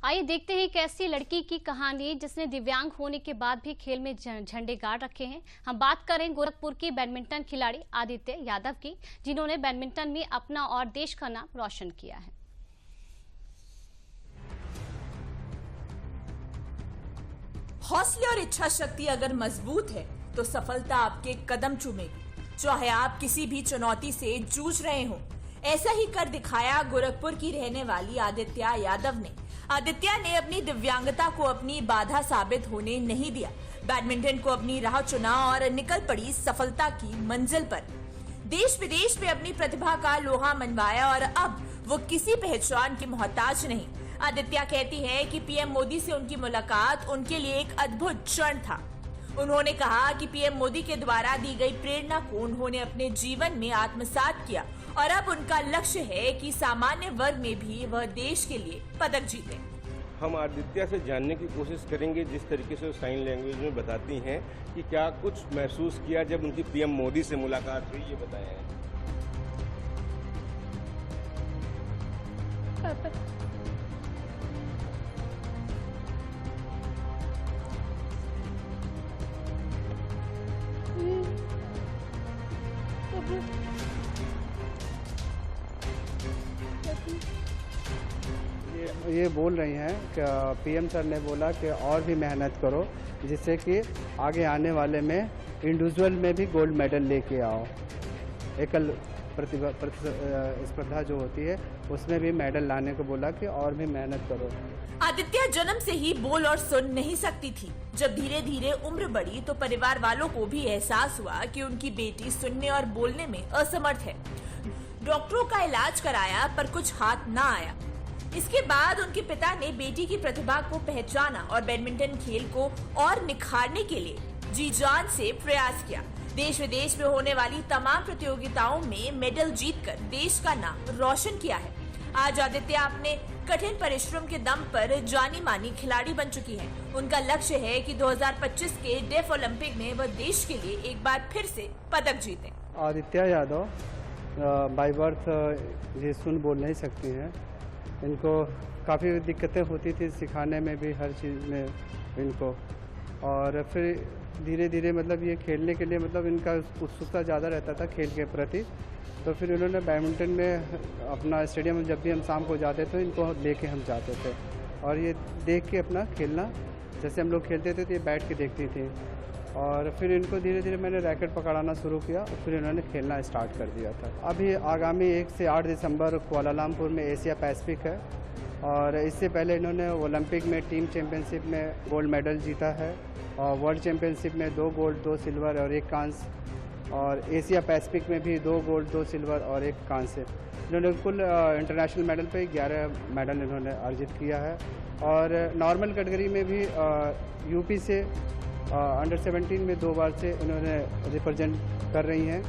आइए देखते हैं एक ऐसी लड़की की कहानी जिसने दिव्यांग होने के बाद भी खेल में झंडे गाड़ रखे हैं। हम बात करें गोरखपुर की बैडमिंटन खिलाड़ी आदित्य यादव की, जिन्होंने बैडमिंटन में अपना और देश का नाम रोशन किया है। हौसले और इच्छा शक्ति अगर मजबूत है तो सफलता आपके कदम चूमेगी, चाहे आप किसी भी चुनौती से जूझ रहे हो। ऐसा ही कर दिखाया गोरखपुर की रहने वाली आदित्य यादव ने। आदित्य ने अपनी दिव्यांगता को अपनी बाधा साबित होने नहीं दिया, बैडमिंटन को अपनी राह चुना और निकल पड़ी सफलता की मंजिल पर। देश विदेश में अपनी प्रतिभा का लोहा मनवाया और अब वो किसी पहचान की मोहताज नहीं। आदित्य कहती है कि पीएम मोदी से उनकी मुलाकात उनके लिए एक अद्भुत क्षण था। उन्होंने कहा कि पीएम मोदी के द्वारा दी गई प्रेरणा को उन्होंने अपने जीवन में आत्मसात किया और अब उनका लक्ष्य है कि सामान्य वर्ग में भी वह देश के लिए पदक जीते। हम आदित्य से जानने की कोशिश करेंगे जिस तरीके से साइन लैंग्वेज में बताती हैं कि क्या कुछ महसूस किया जब उनकी पीएम मोदी से मुलाकात हुई, ये बताया है। ये बोल रही हैं कि पीएम सर ने बोला कि और भी मेहनत करो, जिससे कि आगे आने वाले में इंडिविजुअल में भी गोल्ड मेडल लेके आओ। एकल स्पर्धा जो होती है उसमें भी मेडल लाने को बोला कि और भी मेहनत करो। आदित्य जन्म से ही बोल और सुन नहीं सकती थी। जब धीरे धीरे उम्र बढ़ी तो परिवार वालों को भी एहसास हुआ कि उनकी बेटी सुनने और बोलने में असमर्थ है। डॉक्टरों का इलाज कराया पर कुछ हाथ ना आया। इसके बाद उनके पिता ने बेटी की प्रतिभा को पहचाना और बैडमिंटन खेल को और निखारने के लिए जी जान से प्रयास किया। देश विदेश में होने वाली तमाम प्रतियोगिताओं में मेडल जीतकर देश का नाम रोशन किया है। आज आदित्य अपने कठिन परिश्रम के दम पर जानी मानी खिलाड़ी बन चुकी है। उनका लक्ष्य है कि 2025 के डेफ ओलंपिक में वह देश के लिए एक बार फिर से पदक जीते। आदित्य यादव बाय बर्थ ये सुन बोल नहीं सकती हैं। इनको काफ़ी दिक्कतें होती थी सिखाने में भी, हर चीज़ में इनको, और फिर धीरे धीरे मतलब ये खेलने के लिए मतलब इनका उत्सुकता ज़्यादा रहता था खेल के प्रति। तो फिर इन्होंने बैडमिंटन में अपना स्टेडियम में जब भी हम शाम को जाते थे इनको लेके हम जाते थे और ये देख के अपना खेलना, जैसे हम लोग खेलते थे तो ये बैठ के देखती थी। और फिर इनको धीरे धीरे मैंने रैकेट पकड़ाना शुरू किया और फिर इन्होंने खेलना स्टार्ट कर दिया था। अभी आगामी 1 से 8 दिसंबर कुआलालंपुर में एशिया पैसिफिक है और इससे पहले इन्होंने ओलंपिक में टीम चैंपियनशिप में गोल्ड मेडल जीता है और वर्ल्ड चैंपियनशिप में 2 गोल्ड 2 सिल्वर और 1 कांस्य, और एशिया पैसिफिक में भी 2 गोल्ड 2 सिल्वर और 1 कांस्य। इन्होंने कुल इंटरनेशनल मेडल पे 11 मेडल इन्होंने अर्जित किया है। और नॉर्मल कैटेगरी में भी यूपी से अंडर 17 में 2 बार से इन्होंने रिप्रेजेंट कर रही हैं।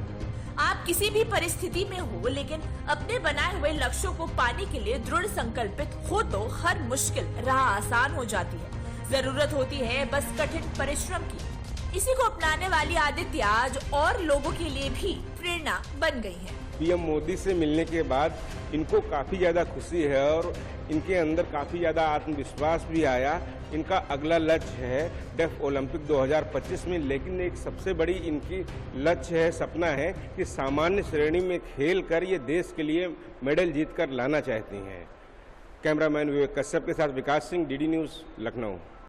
आप किसी भी परिस्थिति में हो लेकिन अपने बनाए हुए लक्ष्यों को पाने के लिए दृढ़ संकल्पित हो तो हर मुश्किल राह आसान हो जाती है। जरूरत होती है बस कठिन परिश्रम की। इसी को अपनाने वाली आदित्य आज और लोगों के लिए भी प्रेरणा बन गई है। पीएम मोदी से मिलने के बाद इनको काफ़ी ज़्यादा खुशी है और इनके अंदर काफ़ी ज़्यादा आत्मविश्वास भी आया। इनका अगला लक्ष्य है डेफ ओलंपिक 2025 में, लेकिन एक सबसे बड़ी इनकी लक्ष्य है, सपना है कि सामान्य श्रेणी में खेल कर ये देश के लिए मेडल जीत कर लाना चाहती हैं। कैमरामैन विवेक कश्यप के साथ विकास सिंह, डीडी न्यूज़, लखनऊ।